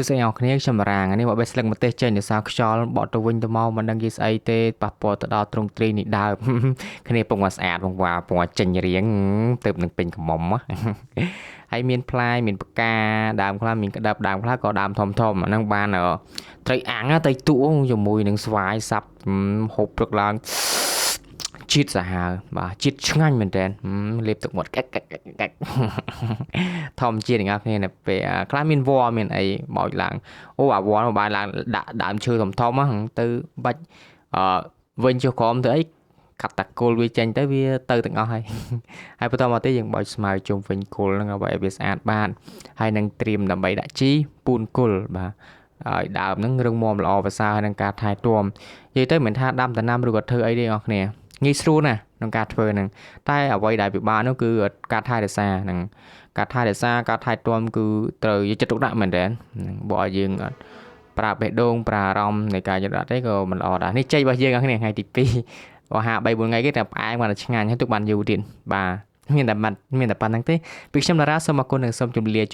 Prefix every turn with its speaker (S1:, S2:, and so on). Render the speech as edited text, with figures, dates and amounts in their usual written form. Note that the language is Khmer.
S1: ស្អីអរគ្នាខ្ញុំរាងនេះមកបេះស្លឹកម្ទេសចេញដោយសារខ្យល់បក់ទៅវិញទៅមកមិនដឹងគេស្អីទេប៉ះពាល់ទៅដល់ទ្រង់ទ្រីនេះដើមគ្នាពងស្អាតវងវ៉ាពងចេញរៀងទៅនឹងពេញកំមុំហើយមានផ្លែមានផ្កាដើមខ្លះមានក្តាប់ដើមខ្លះក៏ដើមធំធំអាហ្នឹងបានត្រីអាំងទៅទួងជាមួយនឹងស្វាយសាប់ហូបព្រឹកឡើងជាតិសាហាវបាទជាតិឆ្ងាញ់មែនតើលេបទឹកមាត់កាក់ធម្មជាតិទាំងអស់គ្នានៅពេលខ្លះមានវល្លិមានអីបោចឡើងអូអាវល្លិមកបាយឡើងដាក់ដើមឈើធំធំហ្នឹងទៅបាច់វិញចុះក្រោមទៅអីកាត់តាគល់វាចេញទៅវាទៅទាំងអស់ហើយហើយបន្តមកទៀតយើងបោចស្មៅជុំវិញគល់ហ្នឹងឲ្យវាស្អាតបានហើយនឹងត្រៀមដើម្បីដាក់ជីពូនគល់បាទឲ្យដើមហ្នឹងរឹងមាំល្អប្រសើរហើយនឹងការថែទាំនិយាយទៅមិនថាដាំដំណាំឬក៏ធ្វើអីទេបងប្អូនងាយស្រួលណាស់ក្នុងការធ្វើហ្នឹងតែអ្វីដែលពិបាកនោះគឺការថែរក្សាហ្នឹងការថែរក្សាការថែទាំគឺត្រូវយកចិត្តទុកដាក់មែនតើបើឲ្យយើងប្រើបេះដូងប្រើអារម្មណ៍នៃការយកដាក់ទេក៏មិនល្អដែរនេះចេញរបស់យើងថ្ងៃទី2បើហា3 4ថ្ងៃគេតែផ្អែមបានឆ្ងាញ់ហើយទុកបានយូរទៀតបាទមានតែប៉ុណ្្នឹងទេពីខ្ញុំតារាសូមអរគុណនិងសូមជម្រាប